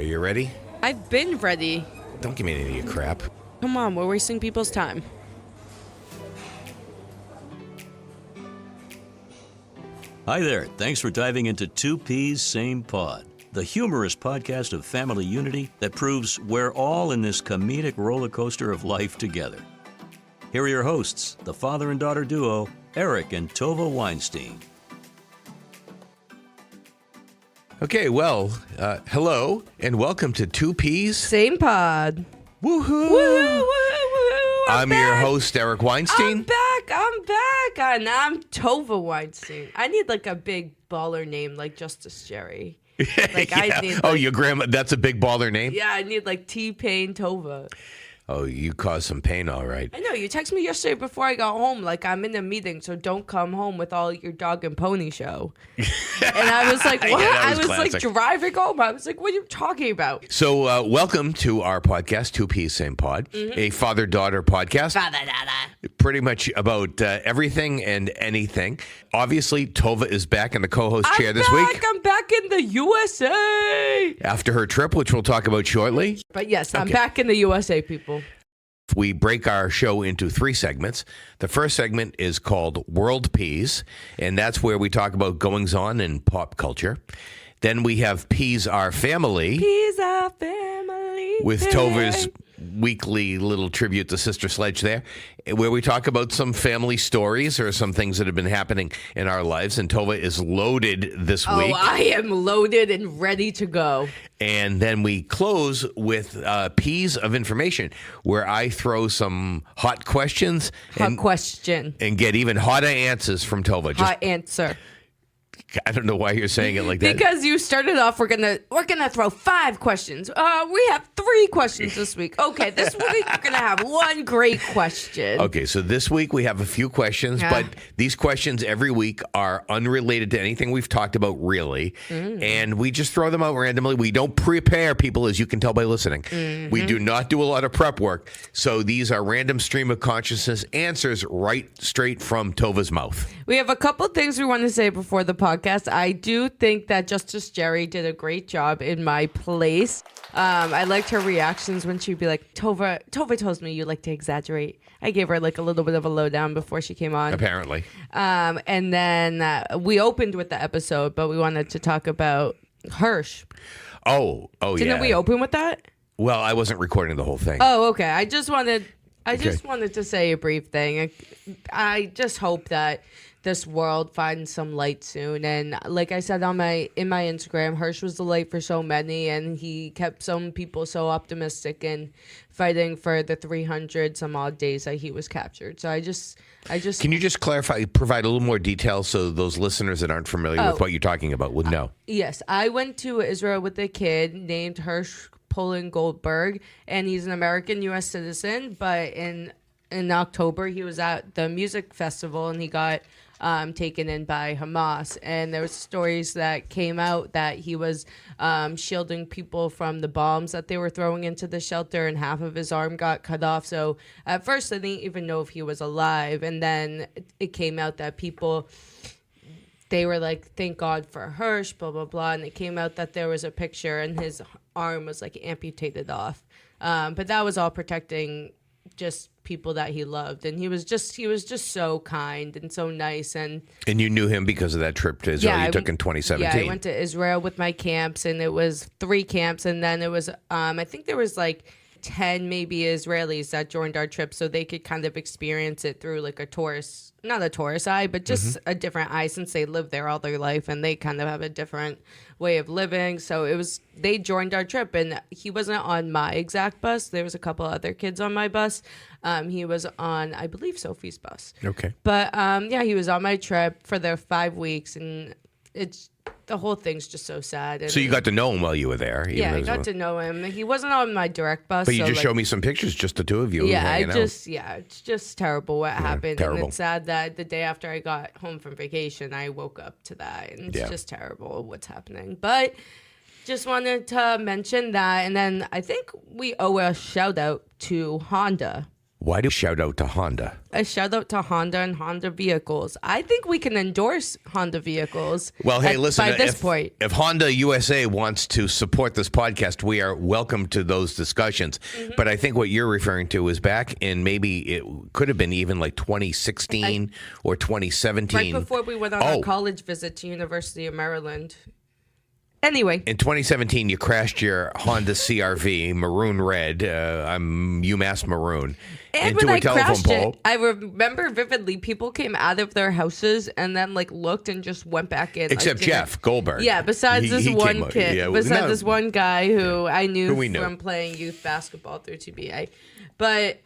Are you ready? I've been ready. Don't give me any of your crap. Come on, we're wasting people's time. Hi there. Thanks for diving into Two Peas, Same Pod, the humorous podcast of family unity that proves we're all in this comedic roller coaster of life together. Here are your hosts, the father and daughter duo, Eric and Tovah Weinstein. Okay, well, hello and welcome to Two Peas. Same pod. Woohoo! Woo-hoo-hoo-hoo. I'm your host, Eric Weinstein. I'm back, and I'm Tovah Weinstein. I need like a big baller name like Justice Geri. Like Yeah. I need. Oh, your grandma, that's a big baller name? Yeah, I need like T-Pain Tovah. Oh, you caused some pain, all right. I know, you texted me yesterday before I got home, like, I'm in a meeting, so don't come home with all your dog and pony show. And I was like, what? Yeah, I was classic. like driving home. I was like, what are you talking about? So, welcome to our podcast, Two Peas, Same Pod, a father-daughter podcast. Pretty much about everything and anything. Obviously, Tovah is back in the co-host chair this week. I'm back in the USA. After her trip, which we'll talk about shortly. But yes, I'm Okay. back in the USA, people. We break our show into three segments. The first segment is called World Peas, and that's where we talk about goings-on in pop culture. Then we have Peas Our Family. Peas our family. With Tovah's weekly little tribute to Sister Sledge there, where we talk about some family stories or some things that have been happening in our lives. And Tovah is loaded this Oh, week. I am loaded and ready to go. And then we close with Peas of Information, where I throw some hot questions Hot question. and get even hotter answers from Tovah. Just, Hot answer. I don't know why you're saying it like that. Because you started off, we're gonna throw 5 questions. We have 3 questions this week. Okay, this week we're gonna have one great question. Okay, so this week we have a few questions, but these questions every week are unrelated to anything we've talked about, really. And we just throw them out randomly. We don't prepare people, as you can tell by listening. We do not do a lot of prep work. So these are random stream of consciousness answers right straight from Tovah's mouth. We have a couple things we want to say before the podcast. I do think that Justice Geri did a great job in my place. I liked her reactions when she'd be like, Tovah tells me you like to exaggerate. I gave her like a little bit of a lowdown before she came on. Apparently. And then we opened with the episode, but we wanted to talk about Hersh. Oh, yeah. Didn't we open with that? Well, I wasn't recording the whole thing. Oh, okay. I just wanted to say a brief thing. I just hope that this world finds some light soon. And like I said in my Instagram, Hersh was the light for so many, and he kept some people so optimistic and fighting for the 300 some odd days that he was captured. So I just Can you just provide a little more detail so those listeners that aren't familiar with what you're talking about would know? Yes, I went to Israel with a kid named Hersh Goldberg, and he's an American U.S. citizen, but in October he was at the music festival and he got taken in by Hamas, and there was stories that came out that he was shielding people from the bombs that they were throwing into the shelter, and half of his arm got cut off. So at first I didn't even know if he was alive, and then it came out that they were like, thank God for Hersh, blah, blah, blah. And it came out that there was a picture and his arm was like amputated off. But that was all protecting just people that he loved. And he was just so kind and so nice. And you knew him because of that trip to Israel you took in 2017. Yeah, I went to Israel with my camps, and it was 3 camps. And then it was, I think there was like 10 maybe Israelis that joined our trip, so they could kind of experience it through like not a tourist eye, but just a different eye, since they lived there all their life and they kind of have a different way of living. So they joined our trip, and he wasn't on my exact bus. There was a couple other kids on my bus. He was on, I believe, Sophie's bus. Okay. But he was on my trip for the 5 weeks, and the whole thing's just so sad. And So you got to know him while you were there. yeah, I got to know him. He wasn't on my direct bus. But you just showed me some pictures, just the two of you. Yeah, hanging out. it's just terrible what happened. terrible. And it's sad that the day after I got home from vacation, I woke up to that. And it's just terrible what's happening. But just wanted to mention that. And then I think we owe a shout out to Honda. Why do you shout out to Honda? A shout out to Honda and Honda vehicles. I think we can endorse Honda vehicles. Well, hey, listen, by this point. If Honda USA wants to support this podcast, we are welcome to those discussions. Mm-hmm. But I think what you're referring to is back in maybe it could have been even like 2016 or 2017. Right before we went on our college visit to University of Maryland. Anyway. In 2017, you crashed your Honda CRV, maroon red, UMass maroon, and into when a telephone pole. I remember vividly, people came out of their houses and then looked and just went back in. Except Jeff Goldberg. Yeah, besides this one kid. Yeah, besides this one guy who I knew from playing youth basketball through TBA. But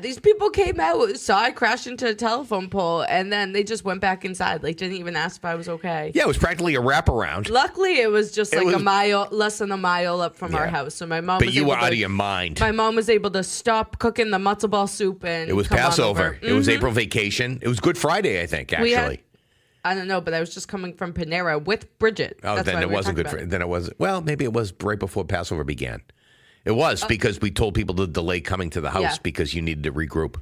these people came out, saw I crashed into a telephone pole, and then they just went back inside. Didn't even ask if I was okay. Yeah, it was practically a wraparound. Luckily, it was just a mile, less than a mile up from our house. So my mom. But you were out of your mind. My mom was able to stop cooking the matzo ball soup, and it was Passover. It was April vacation. It was Good Friday, I think. Actually. I don't know, but I was just coming from Panera with Bridget. Oh, then it wasn't good. Then it was. Well, maybe it was right before Passover began. It was because we told people to delay coming to the house because you needed to regroup.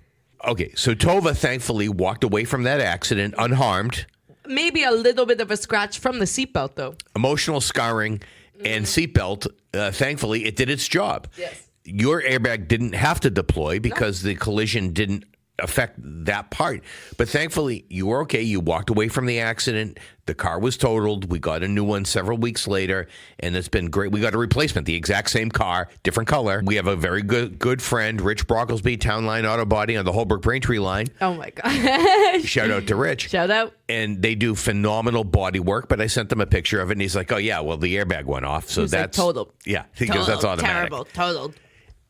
Okay, so Tovah thankfully walked away from that accident unharmed. Maybe a little bit of a scratch from the seatbelt, though. Emotional scarring and seatbelt, thankfully, it did its job. Yes. Your airbag didn't have to deploy because the collision didn't affect that part. But thankfully, you were okay. You walked away from the accident. The car was totaled. We got a new one several weeks later, and it's been great. We got a replacement, the exact same car, different color. We have a very good friend, Rich Brocklesby, Town Line Auto Body on the Holbrook Braintree line. Oh, my God. Shout out to Rich. Shout out. And they do phenomenal body work, but I sent him a picture of it, and he's like, oh, yeah, well, the airbag went off. So that's totaled. Yeah, because that's automatic. Terrible. Totaled.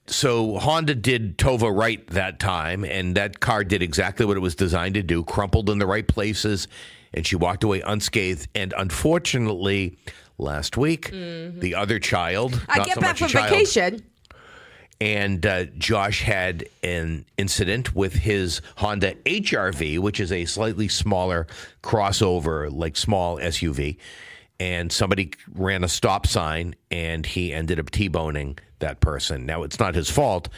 So Honda did Tovah right that time, and that car did exactly what it was designed to do, crumpled in the right places, and she walked away unscathed. And unfortunately, last week, the other child, I get back from vacation. And Josh had an incident with his Honda HR-V, which is a slightly smaller crossover, small SUV. And somebody ran a stop sign, and he ended up T-boning that person. Now, it's not his fault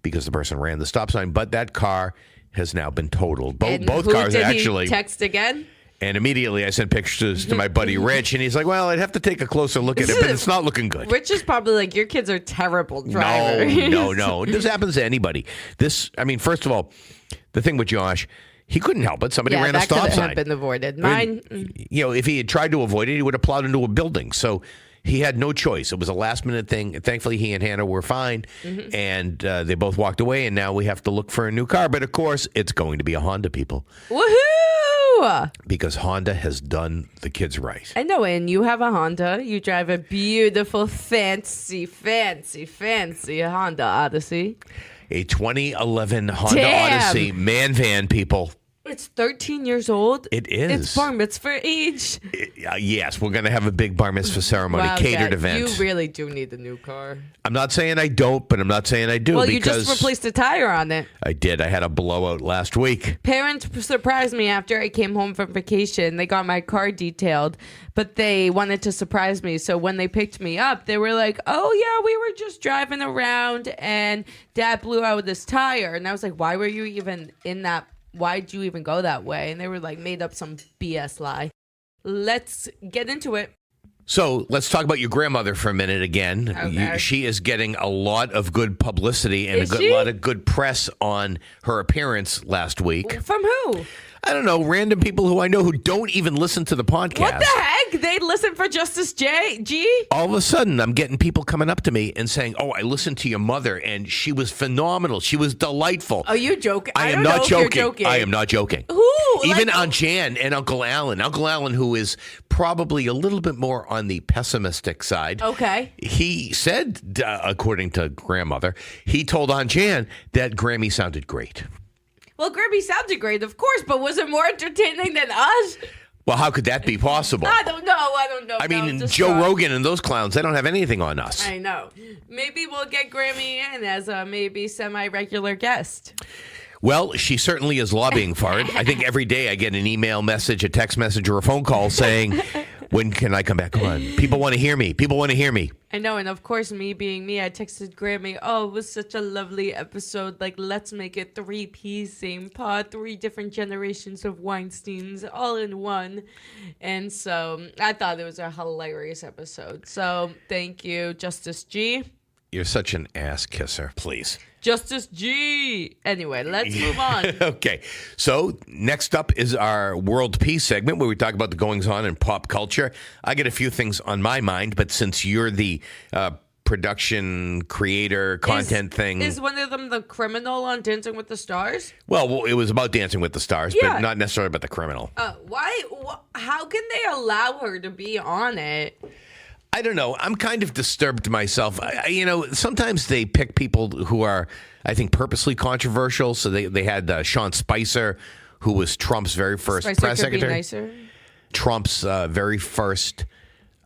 because the person ran the stop sign, but that car has now been totaled. Both cars, actually. He text again? And immediately I sent pictures to my buddy Rich, and he's like, well, I'd have to take a closer look at it, but it's not looking good. Rich is probably your kids are terrible drivers. No. This happens to anybody. First of all, the thing with Josh, he couldn't help it. Somebody ran a stop sign. That could have been avoided. Mine. If he had tried to avoid it, he would have plowed into a building. So he had no choice. It was a last-minute thing. Thankfully, he and Hannah were fine, and they both walked away, and now we have to look for a new car. But, of course, it's going to be a Honda, people. Woohoo! Because Honda has done the kids right. I know, and you have a Honda. You drive a beautiful, fancy Honda Odyssey. A 2011 Honda Odyssey man van, people. It's 13 years old. It is. It's bar mitzvah age. Yes, we're going to have a big bar mitzvah ceremony, catered event. You really do need a new car. I'm not saying I don't, but I'm not saying I do. Well, you just replaced a tire on it. I did. I had a blowout last week. Parents surprised me after I came home from vacation. They got my car detailed, but they wanted to surprise me. So when they picked me up, they were like, oh, yeah, we were just driving around, and Dad blew out this tire. And I was like, why were you even in that? Why'd you even go that way? And they were made up some BS lie. Let's get into it. So let's talk about your grandmother for a minute again. Okay. She is getting a lot of good publicity and a lot of good press on her appearance last week. From who? I don't know, random people who I know who don't even listen to the podcast. What the heck? They listen for Justice G? All of a sudden, I'm getting people coming up to me and saying, oh, I listened to your mother, and she was phenomenal. She was delightful. Are you joking? I am not joking. I am not joking. Who? Even Aunt Jan and Uncle Alan. Uncle Alan, who is probably a little bit more on the pessimistic side. Okay. He said, according to grandmother, he told Aunt Jan that Grammy sounded great. Well, Grammy sounded great, of course, but was it more entertaining than us? Well, how could that be possible? I don't know. I mean, Joe Rogan and those clowns, they don't have anything on us. I know. Maybe we'll get Grammy in as a maybe semi-regular guest. Well, she certainly is lobbying for it. I think every day I get an email message, a text message, or a phone call saying, When can I come back on? People want to hear me. People want to hear me. I know, and of course, me being me, I texted Grammy, oh, it was such a lovely episode. Like, let's make it 3 P's, same pod, 3 different generations of Weinsteins, all in one. And so I thought it was a hilarious episode. So thank you, Justice G. You're such an ass kisser. Please. Justice G. Anyway, let's move on. Okay. So next up is our World Peace segment where we talk about the goings-on in pop culture. I get a few things on my mind, but since you're the production, creator, content thing. Is one of them the criminal on Dancing with the Stars? Well, it was about Dancing with the Stars, Yeah. but not necessarily about the criminal. Why? How can they allow her to be on it? I don't know. I'm kind of disturbed myself. Sometimes they pick people who are, I think, purposely controversial. So they had Sean Spicer, who was Trump's very first Spicer press could be secretary. nicer. Trump's very first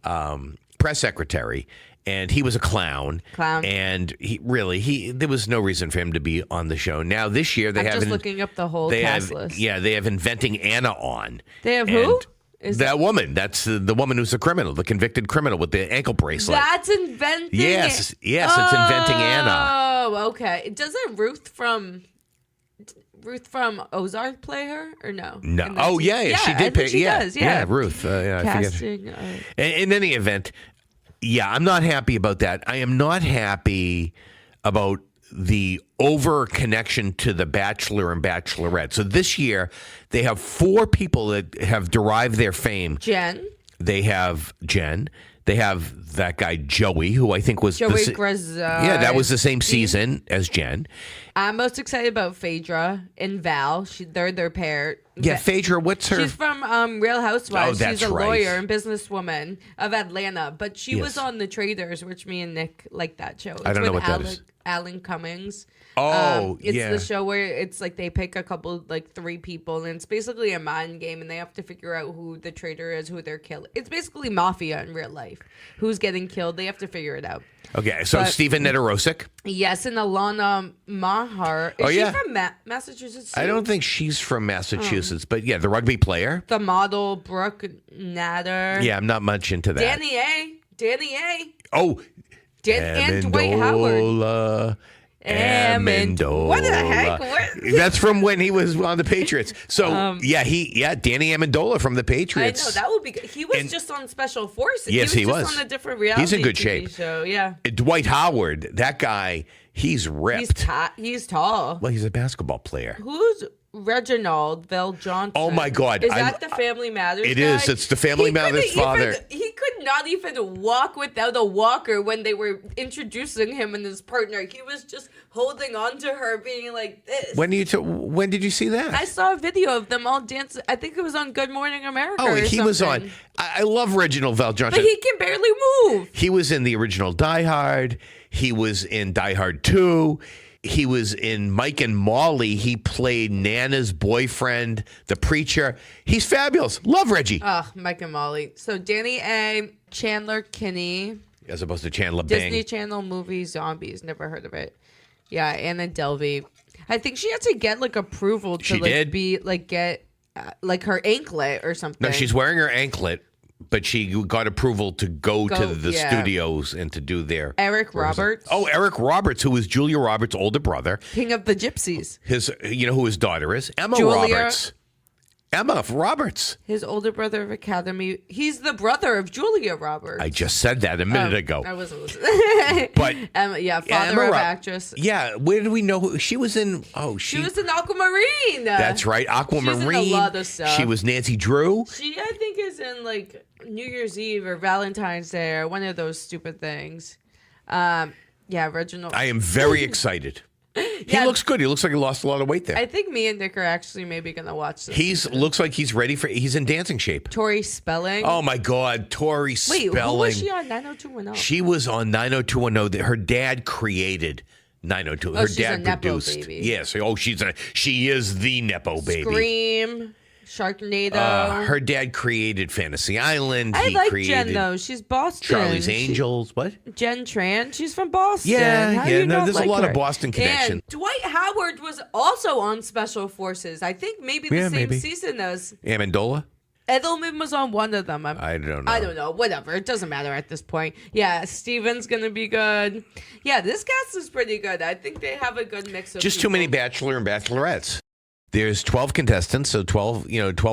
press secretary. And he was a clown. And there was no reason for him to be on the show. Now, this year, I'm just looking up the whole cast list. Yeah, they have Inventing Anna on. They have who? That woman. That's the woman who's the criminal, the convicted criminal with the ankle bracelet. That's Inventing. Yes, it's Inventing Anna. Oh, okay. Doesn't Ruth from Ozark play her or no? No. Oh, yeah, she did. She does. Yeah, Ruth. I forget. Casting. In any event, I'm not happy about that. I am not happy about the over connection to the Bachelor and Bachelorette. So this year, they have 4 people that have derived their fame. Jen. They have Jen. They have that guy Joey, who I think was Joey Grazia. Yeah, that was the same season as Jen. I'm most excited about Phaedra and Val. They're their pair. Yeah, Phaedra, what's her? She's from Real Housewives. Oh, that's She's a right. lawyer and businesswoman of Atlanta. But she Yes. was on The Traders, which me and Nick like that show. It's I don't know with what that is. Alan Cummings. Oh, It's yeah. the show where it's like they pick a couple, like 3 people, and it's basically a mind game, and they have to figure out who the traitor is, who they're killing. It's basically mafia in real life. Who's getting killed? They have to figure it out. Okay, so But- Stephen Nedorosik. Yes, and Alana Mahar. Is she from Massachusetts? I too? don't think she's from Massachusetts, but yeah, the rugby player. The model Brooke Natter. Yeah, I'm not much into that. Danny A. Oh, And Dwight Howard. Amendola. What the heck? That's from when he was on the Patriots. So Danny Amendola from the I Patriots. know that would be good. He was just on Special Forces. Yes, he was. Just on a different reality. He's in good TV shape. Show. Yeah, Dwight Howard, that guy, he's ripped. He's tall. Well, he's a basketball player. Who's Reginald Vel Johnson? Oh my God! Is that the Family Matters? It guy? is. It's the Family Matters father. He could not even walk without a walker when they were introducing him and his partner. He was just holding on to her, being like this. When did you see that? I saw a video of them all dancing. I think it was on Good Morning America. Oh, or he was on. something. I love Reginald Val Johnson. But he can barely move. He was in the original Die Hard. He was in Die Hard 2. He was in Mike and Molly. He played Nana's boyfriend, the preacher. He's fabulous. Love Reggie. Oh, Mike and Molly. So Danny A, Chandler Kinney, As opposed to Chandler Bing. Disney Channel movie Zombies. Never heard of it. Yeah, Anna Delvey. I think she had to get like approval to She like did. be like get like her anklet or something. No, she's wearing her anklet, but she got approval to go to the studios and to do their... Eric Roberts. Oh, Eric Roberts, who is Julia Roberts' older brother. King of the Gypsies. You know who his daughter is? Emma Julia- Roberts. Emma Roberts. His older brother of Academy. He's the brother of Julia Roberts. I just said that a minute ago. I wasn't listening. But father Emma of Ro- actress. Yeah, where do we know who she was in? Oh, She was in Aquamarine. That's right, Aquamarine. She's in a lot of stuff. She was Nancy Drew. She, I think, is in like New Year's Eve or Valentine's Day or one of those stupid things. Reginald. I am very excited. He looks good. He looks like he lost a lot of weight there. I think me and Nick are actually maybe gonna watch this. Looks like he's ready for. He's in dancing shape. Tori Spelling. Oh my God, Tori Spelling. Wait, who was she on 90210? She was on 90210. Her dad created 902. Her she's dad a Nepo produced. baby. Yes. Oh, she is the Nepo baby. Scream. Sharknado. Her dad created Fantasy Island. I He like created Jen though. She's Boston. Charlie's Angels. What? Jen Tran. She's from Boston. Yeah, How do yeah, you no, not there's a like lot of her? Boston connection. And Dwight Howard was also on Special Forces. I think maybe the same maybe. season as. Amendola. Edelman was on one of them. I don't know. I don't know. Whatever. It doesn't matter at this point. Yeah, Steven's going to be good. Yeah, this cast is pretty good. I think they have a good mix of Just people. too many bachelor and bachelorettes. There's 12 contestants, so 12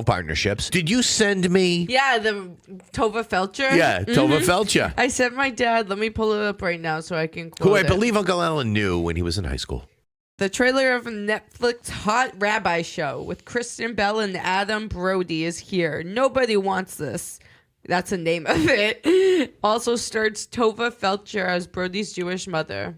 partnerships. Did you send me? Yeah, the Tovah Felcher. Yeah, Tovah Felcher. I sent my dad. Let me pull it up right now so I can quote Who I it. believe Uncle Alan knew when he was in high school. The trailer of Netflix Hot Rabbi Show with Kristen Bell and Adam Brody is here. Nobody wants this. That's the name of it. Also starts Tovah Felcher as Brody's Jewish mother.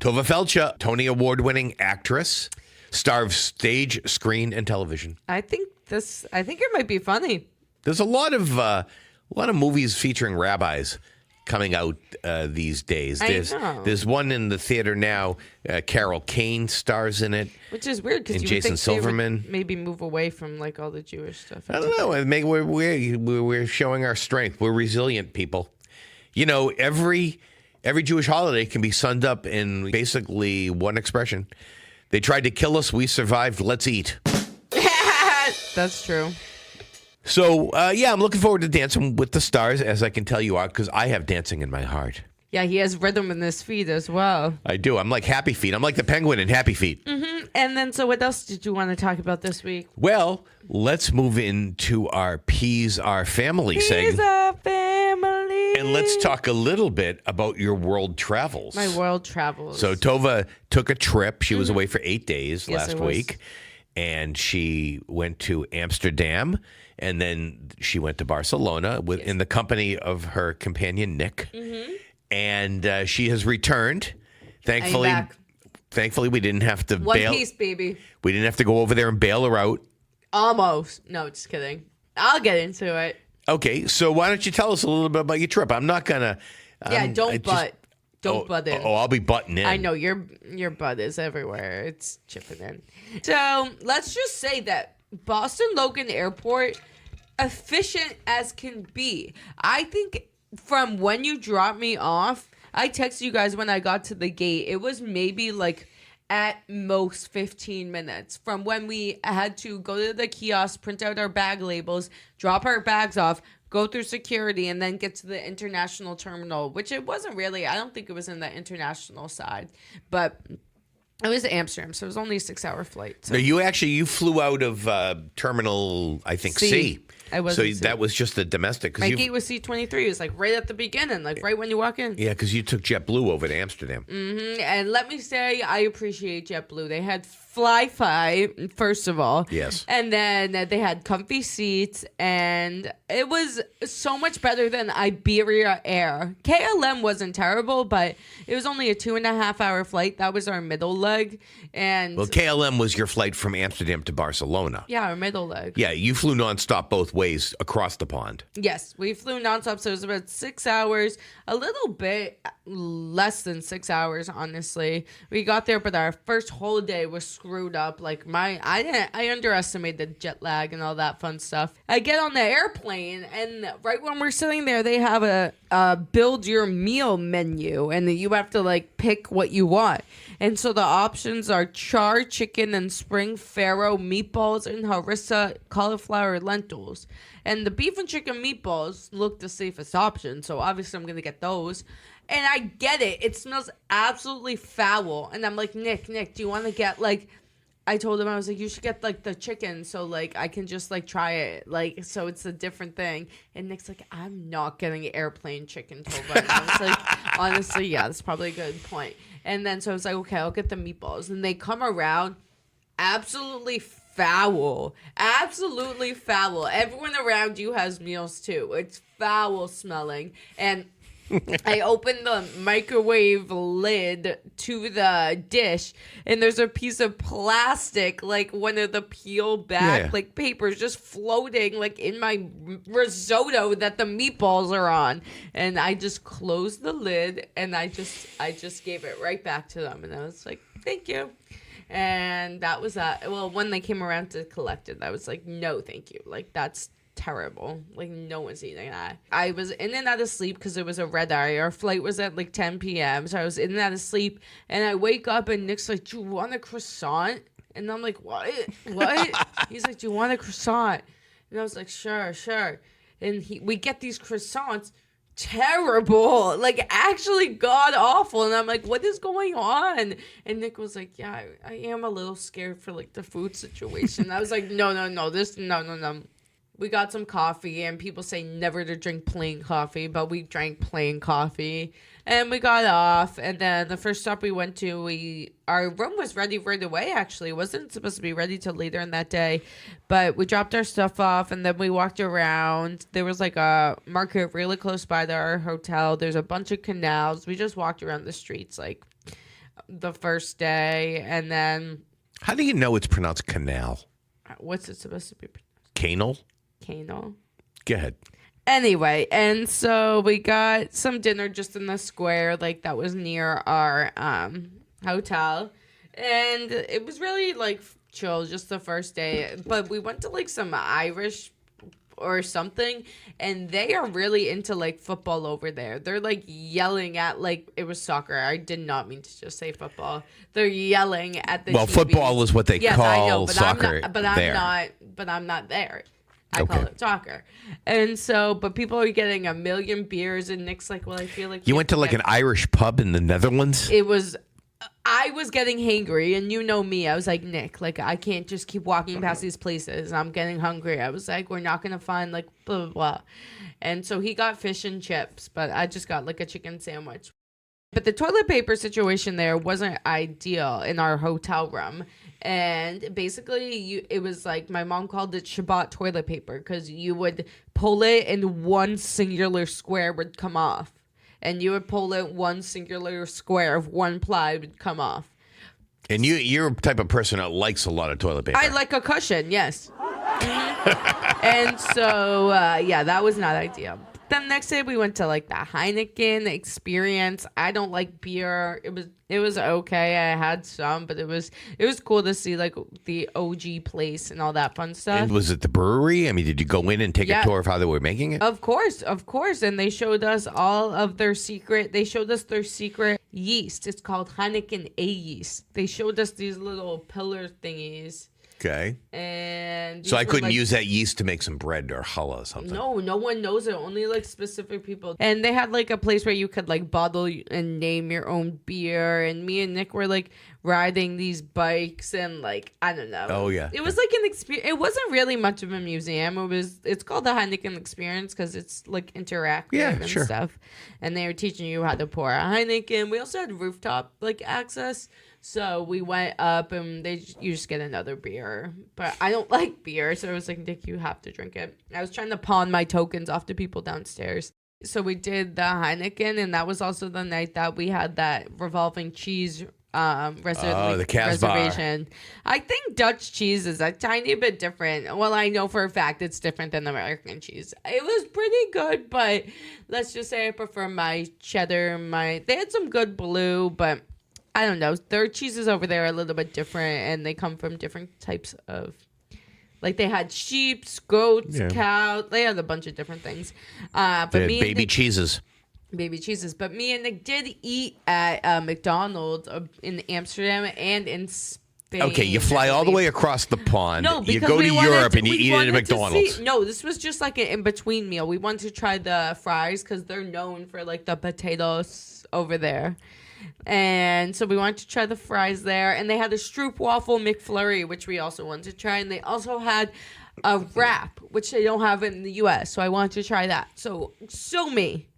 Tovah Felcher, Tony Award-winning actress, star of stage, screen, and television. I think it might be funny. There's a lot of movies featuring rabbis coming out these days. There's one in the theater now. Carol Kane stars in it, Which is weird because and you Jason would think Silverman. they would maybe move away from like all the Jewish stuff. I don't know. Maybe we're showing our strength. We're resilient people. You know, every Jewish holiday can be summed up in basically one expression. They tried to kill us. We survived. Let's eat. That's true. So, I'm looking forward to Dancing with the Stars, as I can tell you are, because I have dancing in my heart. Yeah, he has rhythm in his feet as well. I do. I'm like Happy Feet. I'm like the penguin in Happy Feet. Mm-hmm. And then, so what else did you want to talk about this week? Well, let's move into our Peas Our Family He's segment. a family. And let's talk a little bit about your world travels. My world travels. So Tovah took a trip. She was away for 8 days Yes, last I was. week. And she went to Amsterdam. And then she went to Barcelona in the company of her companion, Nick. Mm-hmm. And she has returned. Thankfully, I'm back. Thankfully, we didn't have to One bail. piece, baby. We didn't have to go over there and bail her out. Almost. No, just kidding. I'll get into it. Okay, so why don't you tell us a little bit about your trip? I'm not gonna. Don't butt in. Oh, I'll be butting in. I know your butt is everywhere. It's chipping in. So let's just say that Boston Logan Airport, efficient as can be. I think from when you dropped me off, I texted you guys when I got to the gate. It was maybe like at most 15 minutes from when we had to go to the kiosk, print out our bag labels, drop our bags off, go through security, and then get to the international terminal, which it wasn't really. I don't think it was in the international side, but it was Amsterdam, so it was only a 6-hour flight. So. No, you flew out of terminal, I think, C. I was So in C. that was just the domestic. My gate was C23. It was like right at the beginning, like right when you walk in. Yeah, because you took JetBlue over to Amsterdam. And let me say, I appreciate JetBlue. They had Fly, first of all. Yes. And then they had comfy seats, and it was so much better than Iberia Air. KLM wasn't terrible, but it was only a 2.5-hour flight. That was our middle leg. And Well, KLM was your flight from Amsterdam to Barcelona. yeah, our middle leg. Yeah, you flew nonstop both ways across the pond. Yes, we flew nonstop, so it was about 6 hours, a little bit less than 6 hours, honestly. We got there, but our first whole day was screwed up. Like I underestimated the jet lag and all that fun stuff. I get on the airplane, and right when we're sitting there, they have a build your meal menu, and you have to like pick what you want. And so the options are char chicken and spring farro meatballs and harissa cauliflower lentils. And the beef and chicken meatballs look the safest option, so obviously I'm going to get those. And I get it. It smells absolutely foul. And I'm like, Nick, do you want to get, like... I told him, I was like, you should get, like, the chicken so, like, I can just, like, try it. Like, so it's a different thing. And Nick's like, I'm not getting airplane chicken, Tovah. And I was like, honestly, yeah, that's probably a good point. And then so I was like, okay, I'll get the meatballs. And they come around absolutely foul. Absolutely foul. Everyone around you has meals, too. It's foul smelling. And... I opened the microwave lid to the dish, and there's a piece of plastic, like one of the peel back, like papers, just floating, like in my risotto that the meatballs are on. And I just closed the lid, and I just gave it right back to them, and I was like, "Thank you." And that was that. Well, when they came around to collect it, I was like, "No, thank you." Like that's terrible. Like no one's eating that. I was in and out of sleep because it was a red eye. Our flight was at like 10 p.m. So I was in and out of sleep, and I wake up and Nick's like, "Do you want a croissant?" And I'm like, "What? He's like, "Do you want a croissant?" And I was like, sure. And we get these croissants, terrible, like actually god awful. And I'm like, what is going on? And Nick was like, yeah, I am a little scared for like the food situation. I was like, no. We got some coffee, and people say never to drink plain coffee, but we drank plain coffee, and we got off. And then the first stop we went to, our room was ready right away. Actually, it wasn't supposed to be ready till later in that day, but we dropped our stuff off, and then we walked around. There was like a market really close by to our hotel. There's a bunch of canals. We just walked around the streets like the first day, and then How do you know it's pronounced canal? what's it supposed to be? Canal? Canal. Go ahead. Anyway, and so we got some dinner just in the square, like that was near our hotel, and it was really like chill, just the first day. But we went to like some Irish or something, and they are really into like football over there. They're like yelling at, like, it was soccer. I did not mean to just say football. They're yelling at the TVs. Football is what they call I know, but soccer. I'm not there. I call it soccer. And so, but people are getting a million beers, and Nick's like, well, I feel like... You went to like an Irish pub in the Netherlands? I was getting hangry, and you know me. I was like, Nick, like, I can't just keep walking past these places. I'm getting hungry. I was like, we're not going to find, like, blah, blah, blah. And so he got fish and chips, but I just got, like, a chicken sandwich. But the toilet paper situation there wasn't ideal in our hotel room. And basically, it was like my mom called it Shabbat toilet paper because you would pull it and one singular square would come off. And you would pull it, one singular square of one ply would come off. And you're a type of person that likes a lot of toilet paper. I like a cushion, yes. And so, that was not ideal. Then next day we went to like the Heineken experience. I don't like beer. It was okay. I had some, but it was cool to see like the OG place and all that fun stuff. And was it the brewery? I mean, did you go in and take a tour of how they were making it? Of course. And they showed us all of their secret. They showed us their secret yeast. It's called Heineken A yeast. They showed us these little pillar thingies. Okay. And so I couldn't use that yeast to make some bread or challah or something. No one knows it. Only like specific people. And they had like a place where you could like bottle and name your own beer. And me and Nick were like riding these bikes and like, I don't know. Oh yeah. It was like an experience. It wasn't really much of a museum. It's called the Heineken experience because it's like interactive and stuff. And they were teaching you how to pour a Heineken. We also had rooftop like access. So we went up and you just get another beer. But I don't like beer. So I was like, Nick, you have to drink it. I was trying to pawn my tokens off to people downstairs. So we did the Heineken. And that was also the night that we had that revolving cheese the reservation. I think Dutch cheese is a tiny bit different. Well, I know for a fact it's different than American cheese. It was pretty good, but let's just say I prefer my cheddar. They had some good blue, but I don't know. Their cheeses over there are a little bit different, and they come from different types of... Like, they had sheep, goats, cows. They had a bunch of different things. Baby cheeses. Baby cheeses. But me and Nick did eat at McDonald's in Amsterdam and in Spain. Okay, you fly all the way across the pond. No, because you go to Europe and you eat it at McDonald's. No, this was just like an in-between meal. We wanted to try the fries because they're known for, like, the potatoes over there. And so we wanted to try the fries there. And they had a Stroopwafel McFlurry, which we also wanted to try. And they also had a wrap, which they don't have in the U.S. So I wanted to try that. So sue me.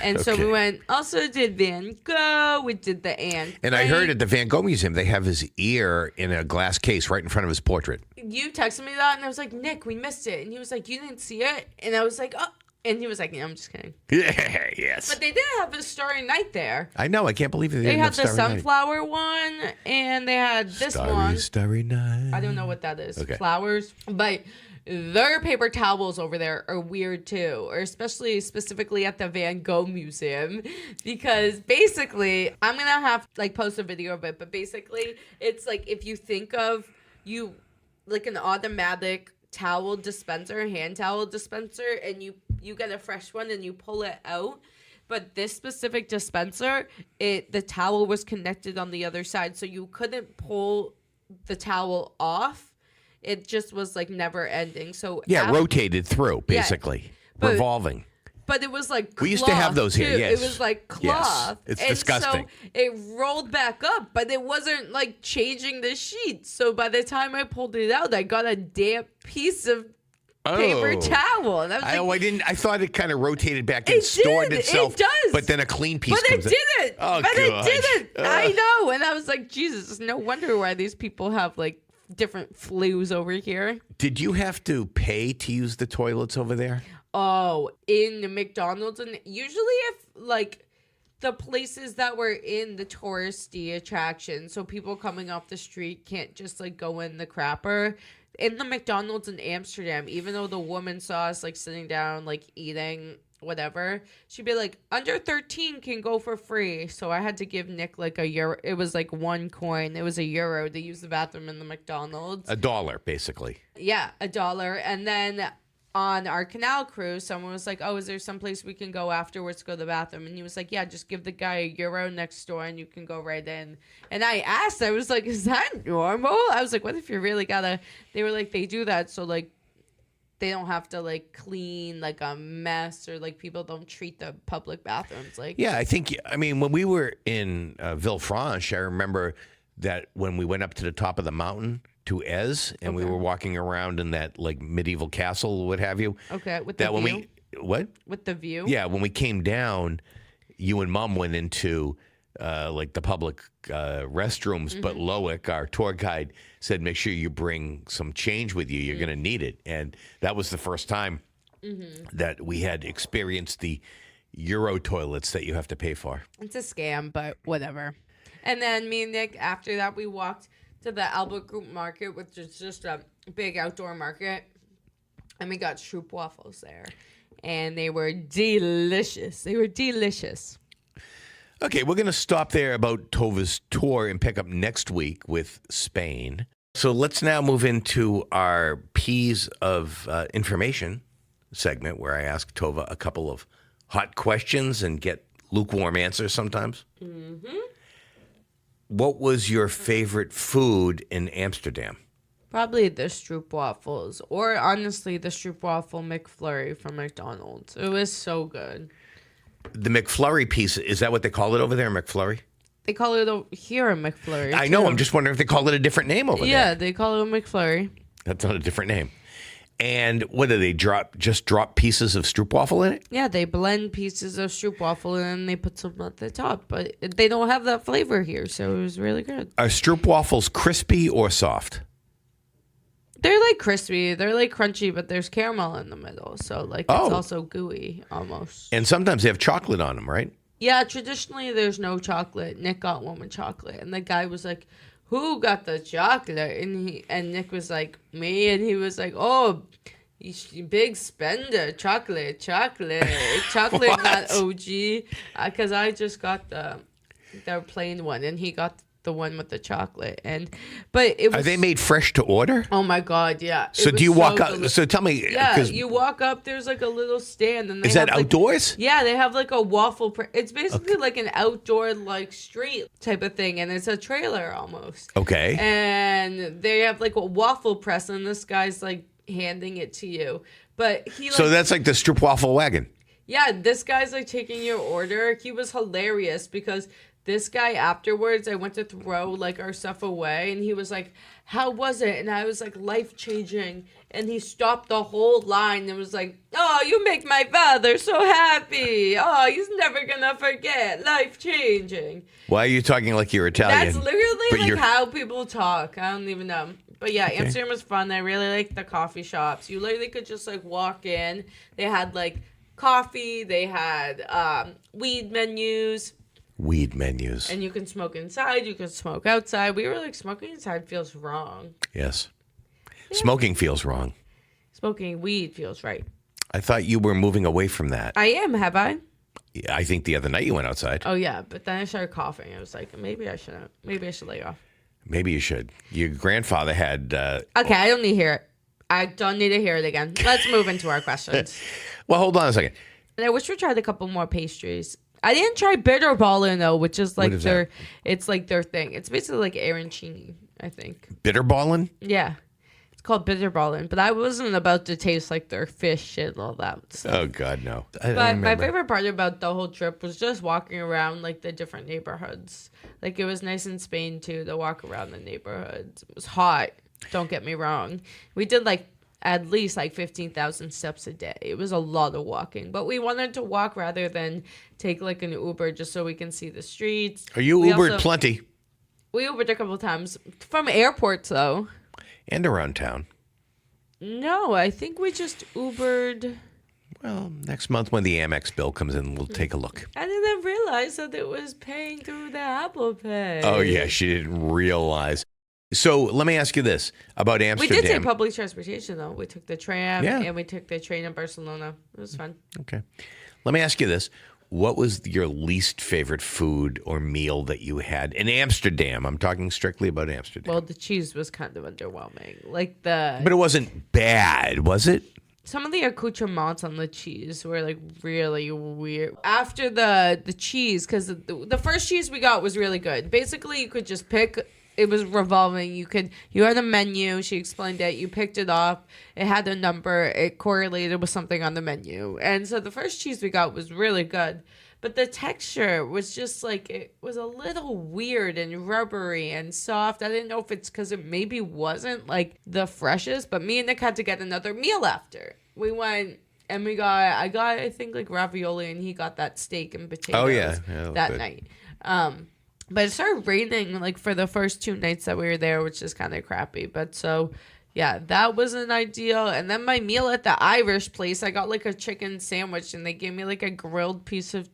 And so we went, also did Van Gogh. We did the Anne And I heard at the Van Gogh Museum, they have his ear in a glass case right in front of his portrait. You texted me that, and I was like, Nick, we missed it. And he was like, you didn't see it? And I was like, oh. And he was like, no, I'm just kidding. Yeah, yes. But they did have a Starry Night there. I know. I can't believe they had the sunflower one, and they had this one. Starry Night. I don't know what that is. Okay. Flowers. But their paper towels over there are weird, too. Or specifically at the Van Gogh Museum. Because basically, I'm going to have to post a video of it. But basically, it's like if you think of like an automatic towel dispenser, hand towel dispenser, and you get a fresh one and you pull it out. But this specific dispenser, the towel was connected on the other side, so you couldn't pull the towel off. it just was like never ending. So rotated through, basically. But- Revolving. But it was like cloth, We used to have those here, too. yes. It was like Yes. cloth. It's and disgusting. So it rolled back up, but it wasn't like changing the sheets. So by the time I pulled it out, I got a damp piece of paper towel. And I was I thought it kind of rotated back and stored itself. It does. But then a clean piece But comes it didn't. Oh, but gosh. it didn't. I know. And I was like, Jesus, no wonder why these people have like different flus over here. Did you have to pay to use the toilets over there? Oh, in the McDonald's, and usually if like the places that were in the touristy attractions, so people coming off the street can't just like go in the crapper. In the McDonald's in Amsterdam, even though the woman saw us like sitting down, like eating whatever, she'd be like, under 13 can go for free. So I had to give Nick like €1. It was like €1. It was €1 to use the bathroom in the McDonald's. $1, basically. Yeah, $1. And then on our canal cruise, someone was like, oh, is there someplace we can go afterwards to go to the bathroom? And he was like, yeah, just give the guy €1 next door and you can go right in. And I asked, I was like, is that normal? I was like, what if you really gotta... They were like, they do that so like they don't have to like clean like a mess, or like people don't treat the public bathrooms like... Yeah, I mean, when we were in Villefranche, I remember that when we went up to the top of the mountain to Ez, and we were walking around in that like medieval castle, what have you. Okay, with the view? With the view? Yeah, when we came down, you and Mom went into like the public restrooms, but Loic, our tour guide, said, make sure you bring some change with you. You're going to need it. And that was the first time that we had experienced the Euro toilets that you have to pay for. It's a scam, but whatever. And then me and Nick, after that, we walked to the Albert Group Market, which is just a big outdoor market. And we got stroopwafels there. And they were delicious. Okay, we're going to stop there about Tovah's tour and pick up next week with Spain. So let's now move into our P's of Information segment, where I ask Tovah a couple of hot questions and get lukewarm answers sometimes. Mm-hmm. What was your favorite food in Amsterdam? Probably the stroopwafels, or honestly, the stroopwafel McFlurry from McDonald's. It was so good. The McFlurry piece, is that what they call it over there, McFlurry? They call it here a McFlurry. I know, I'm just wondering if they call it a different name over there. Yeah, they call it a McFlurry. That's not a different name. And what do they drop pieces of stroopwafel in it? Yeah, they blend pieces of stroopwafel and then they put some at the top. But they don't have that flavor here, so it was really good. Are stroopwafels crispy or soft? They're like crispy. They're like crunchy, but there's caramel in the middle. So like it's also gooey almost. And sometimes they have chocolate on them, right? Yeah, traditionally there's no chocolate. Nick got one with chocolate. And the guy was like, who got the chocolate? And Nick was like, me. And he was like, oh, you big spender. Chocolate, not OG. Because I just got the plain one, and he got the one with the chocolate. But it was, are they made fresh to order? Oh my God, yeah. So do you walk up? So tell me. Yeah, you walk up. There's like a little stand, and is that outdoors? Yeah, they have like a waffle. It's basically like an outdoor like street type of thing, and it's a trailer almost. Okay. And they have like a waffle press, and this guy's like handing it to you. But he so that's like the stroopwafel wagon. Yeah, this guy's like taking your order. He was hilarious because this guy afterwards, I went to throw like our stuff away, and he was like, how was it? And I was like, life-changing. And he stopped the whole line and was like, oh, you make my father so happy. Oh, he's never gonna forget. Life-changing. Why are you talking like you're Italian? That's literally like how people talk. I don't even know. But yeah, Amsterdam was fun. I really liked the coffee shops. You literally could just like walk in. They had like coffee. They had weed menus. And you can smoke inside. You can smoke outside. We were like, smoking inside feels wrong. Yes. Yeah. Smoking feels wrong. Smoking weed feels right. I thought you were moving away from that. I am, have I? Yeah, I think the other night you went outside. Oh, yeah. But then I started coughing. I was like, maybe I shouldn't. Maybe I should lay off. Maybe you should. Your grandfather had... Okay, I don't need to hear it. I don't need to hear it again. Let's move into our questions. Well, hold on a second. And I wish we tried a couple more pastries. I didn't try bitterballen though, which is like it's like their thing. It's basically like arancini, I think. Bitterballen? Yeah. It's called bitterballen, but I wasn't about to taste like their fish and all that stuff. Oh God, no. But my favorite part about the whole trip was just walking around like the different neighborhoods. Like it was nice in Spain too to walk around the neighborhoods. It was hot. Don't get me wrong. We did like at least like 15,000 steps a day. It was a lot of walking, but we wanted to walk rather than take like an Uber just so we can see the streets. Are you Ubered plenty? We Ubered a couple of times from airports though. And around town. No, I think we just Ubered. Well, next month when the Amex bill comes in, we'll take a look. I didn't realize that it was paying through the Apple Pay. Oh, yeah, she didn't realize. So let me ask you this about Amsterdam. We did take public transportation, though. We took the tram and we took the train in Barcelona. It was fun. Okay. Let me ask you this. What was your least favorite food or meal that you had in Amsterdam? I'm talking strictly about Amsterdam. Well, the cheese was kind of underwhelming. But it wasn't bad, was it? Some of the accoutrements on the cheese were like really weird. After the cheese, because the first cheese we got was really good. Basically, you could just pick. It was revolving. You had a menu. She explained it. You picked it off. It had a number. It correlated with something on the menu. And so the first cheese we got was really good. But the texture was just like, it was a little weird and rubbery and soft. I didn't know if it's because it maybe wasn't like the freshest. But me and Nick had to get another meal after. We went and I got, I think, like ravioli, and he got that steak and potatoes that night. But it started raining like for the first 2 nights that we were there, which is kind of crappy. But so, yeah, that wasn't ideal. And then my meal at the Irish place, I got like a chicken sandwich, and they gave me like a grilled piece of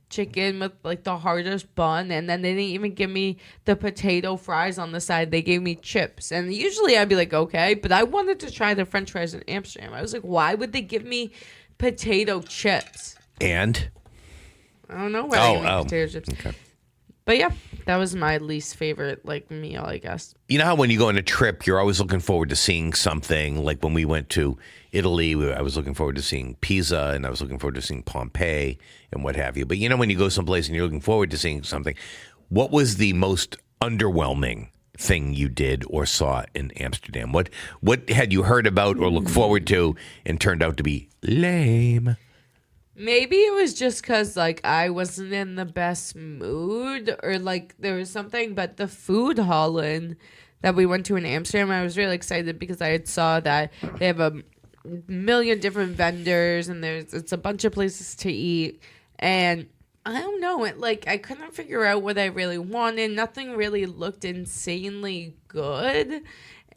chicken with like the hardest bun. And then they didn't even give me the potato fries on the side. They gave me chips. And usually I'd be like, okay, but I wanted to try the French fries in Amsterdam. I was like, why would they give me potato chips? And? I don't know why they gave me potato chips. Okay. But yeah, that was my least favorite like meal, I guess. You know how when you go on a trip, you're always looking forward to seeing something. Like when we went to Italy, I was looking forward to seeing Pisa, and I was looking forward to seeing Pompeii and what have you. But you know when you go someplace and you're looking forward to seeing something, what was the most underwhelming thing you did or saw in Amsterdam? What had you heard about or looked forward to and turned out to be lame? Maybe it was just because, like, I wasn't in the best mood or, like, there was something. But the food hall that we went to in Amsterdam, I was really excited because I had saw that they have a million different vendors and it's a bunch of places to eat. And I don't know, I couldn't figure out what I really wanted. Nothing really looked insanely good.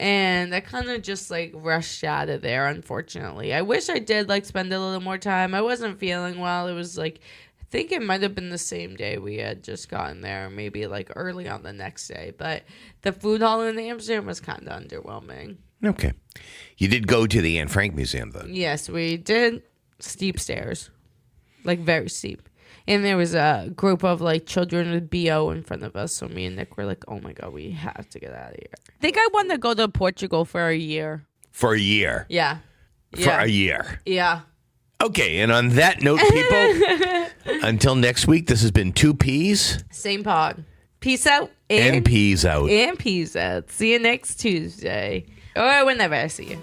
And I kind of just, rushed out of there, unfortunately. I wish I did, spend a little more time. I wasn't feeling well. It was, I think it might have been the same day we had just gotten there, maybe, early on the next day. But the food hall in Amsterdam was kind of underwhelming. Okay. You did go to the Anne Frank Museum, though. Yes, we did. Steep stairs. Very steep. And there was a group of, children with BO in front of us. So me and Nick were like, oh, my God, we have to get out of here. I think I want to go to Portugal for a year. For a year? Yeah. For a year? Yeah. Okay, and on that note, people, until next week, this has been 2 Ps. Same pod. Peace out. And peas out. And peace out. See you next Tuesday. Or whenever I see you.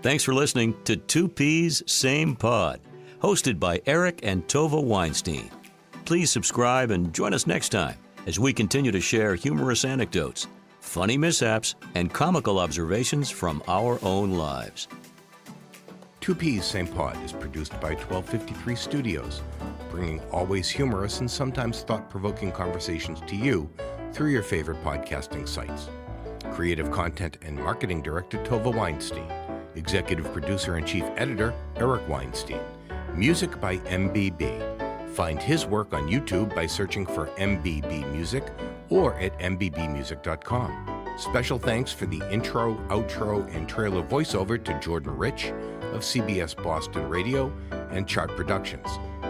Thanks for listening to 2 Ps, Same Pod, hosted by Eric and Tovah Weinstein. Please subscribe and join us next time as we continue to share humorous anecdotes, funny mishaps, and comical observations from our own lives. 2 Ps, Same Pod is produced by 1253 Studios, bringing always humorous and sometimes thought-provoking conversations to you through your favorite podcasting sites. Creative Content and Marketing Director Tovah Weinstein. Executive Producer and Chief Editor, Eric Weinstein. Music by MBB. Find his work on YouTube by searching for MBB Music or at mbbmusic.com. Special thanks for the intro, outro, and trailer voiceover to Jordan Rich of CBS Boston Radio and Chart Productions,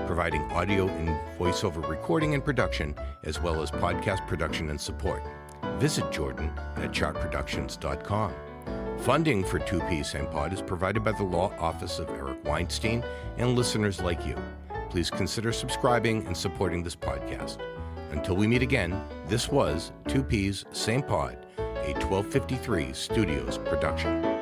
providing audio and voiceover recording and production, as well as podcast production and support. Visit Jordan at chartproductions.com. Funding for 2 Ps, Same Pod is provided by the Law Office of Eric Weinstein and listeners like you. Please consider subscribing and supporting this podcast. Until we meet again, this was Two Peas, Same Pod, a 1253 Studios production.